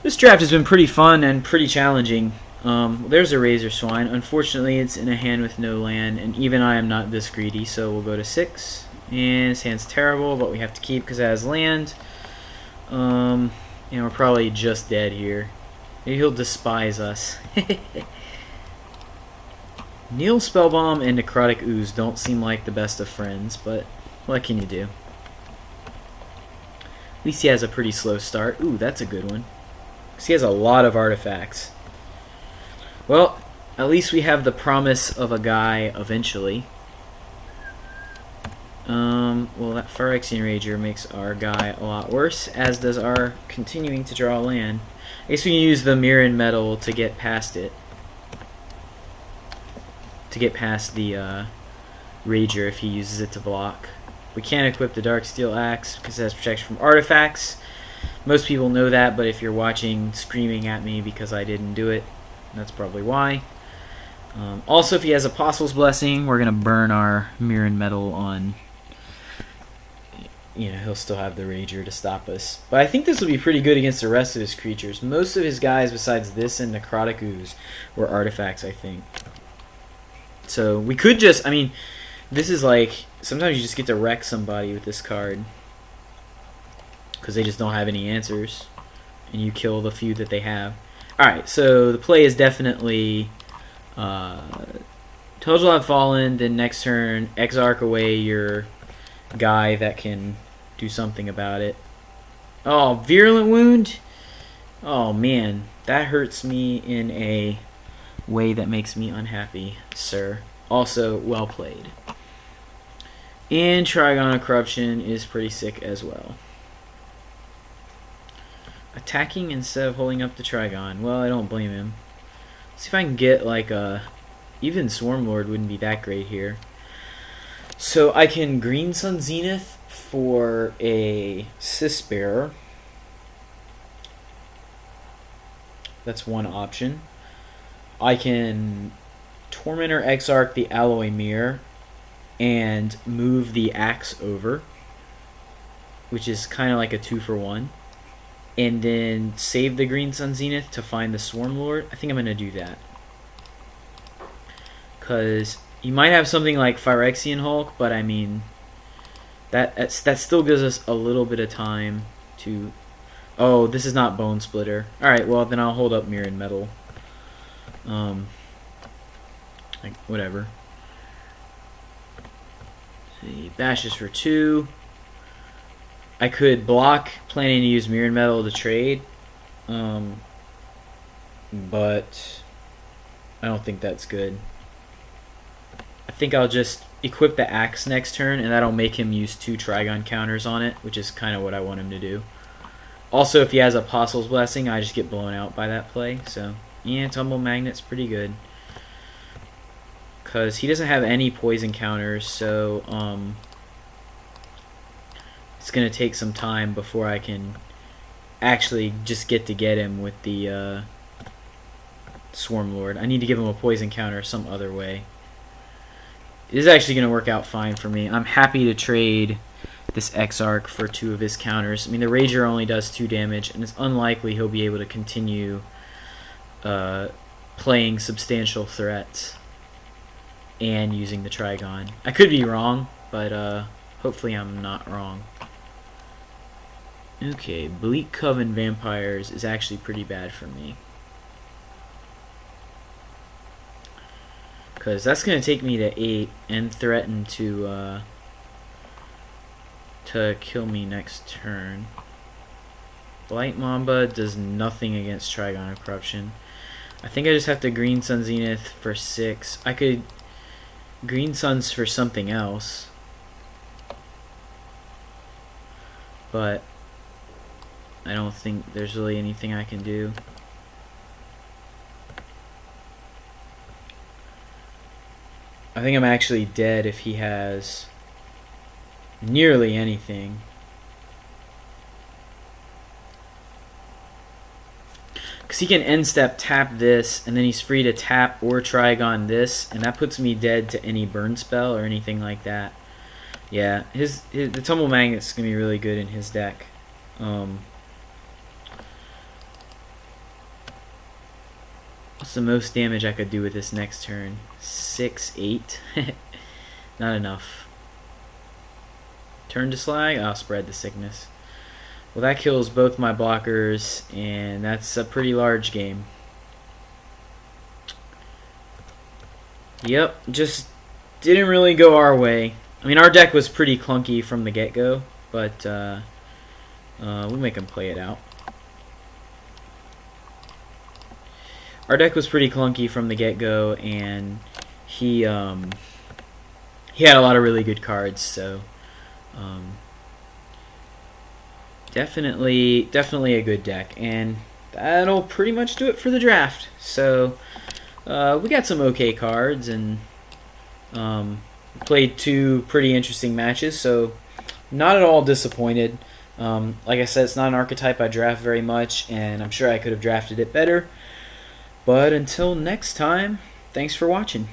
This draft has been pretty fun and pretty challenging. There's a Razor Swine. Unfortunately, it's in a hand with no land, and even I am not this greedy, so we'll go to 6. And this hand's terrible, but we have to keep because it has land. And we're probably just dead here. Maybe he'll despise us. Neil Spellbomb and Necrotic Ooze don't seem like the best of friends, but what can you do? At least he has a pretty slow start. Ooh, that's a good one. Because he has a lot of artifacts. Well, at least we have the promise of a guy eventually. Well, that Phyrexian Rager makes our guy a lot worse, as does our continuing to draw land. I guess we can use the Mirren Metal to get past it. To get past the Rager if he uses it to block. We can't equip the Darksteel Axe because it has protection from artifacts. Most people know that, but if you're watching screaming at me because I didn't do it, that's probably why. Also, if he has Apostle's Blessing, we're going to burn our Mirren Metal on... he'll still have the Rager to stop us. But I think this will be pretty good against the rest of his creatures. Most of his guys, besides this and Necrotic Ooze, were artifacts, I think. So we could just... this is like... Sometimes you just get to wreck somebody with this card. Because they just don't have any answers. And you kill the few that they have. Alright, so the play is definitely... Toads will have fallen, then next turn, Exarch away your guy that can do something about it. Oh, Virulent Wound? Oh man, that hurts me in a way that makes me unhappy, sir. Also, well played. And Trigon of Corruption is pretty sick as well. Attacking instead of holding up the Trigon. Well, I don't blame him. Let's see if I can get like a... Even Swarmlord wouldn't be that great here. So I can Green Sun Zenith for a Cisbearer. That's one option. I can Tormentor Exarch the Alloy Mirror and move the Axe over, which is kind of like a 2-for-1. And then save the Green Sun Zenith to find the Swarmlord. I think I'm going to do that. Because you might have something like Phyrexian Hulk, but I mean, that still gives us a little bit of time to... Oh, this is not Bone Splitter. Alright, well then I'll hold up Mirren Metal. Like, whatever. Let's see, bashes for 2. I could block, planning to use Mirren Metal to trade, but I don't think that's good. I think I'll just equip the Axe next turn, and that'll make him use 2 Trigon counters on it, which is kind of what I want him to do. Also, if he has Apostle's Blessing, I just get blown out by that play. So, yeah, Tumble Magnet's pretty good. Because he doesn't have any poison counters, so it's going to take some time before I can actually just get him with the Swarmlord. I need to give him a poison counter some other way. It is actually going to work out fine for me. I'm happy to trade this Exarch for 2 of his counters. I mean, the Rager only does 2 damage, and it's unlikely he'll be able to continue playing substantial threats and using the Trigon. I could be wrong, but hopefully I'm not wrong. Okay, Bleak Coven Vampires is actually pretty bad for me. Because that's going to take me to 8 and threaten to kill me next turn. Blight Mamba does nothing against Trigon of Corruption. I think I just have to Green Sun Zenith for 6. I could Green Suns for something else. But I don't think there's really anything I can do. I think I'm actually dead if he has nearly anything. Because he can end step tap this, and then he's free to tap or Trigon this, and that puts me dead to any burn spell or anything like that. Yeah, the Tumble Magnet's going to be really good in his deck. What's the most damage I could do with this next turn? 6, 8. Not enough. Turn to slag. I'll spread the sickness. Well, that kills both my blockers, and that's a pretty large game. Yep, just didn't really go our way. I mean, our deck was pretty clunky from the get-go, but we'll make him play it out. Our deck was pretty clunky from the get-go, and he had a lot of really good cards, so definitely a good deck, and that'll pretty much do it for the draft. So we got some okay cards, and played 2 pretty interesting matches, so not at all disappointed. Like I said, it's not an archetype I draft very much, and I'm sure I could have drafted it better. But until next time, thanks for watching.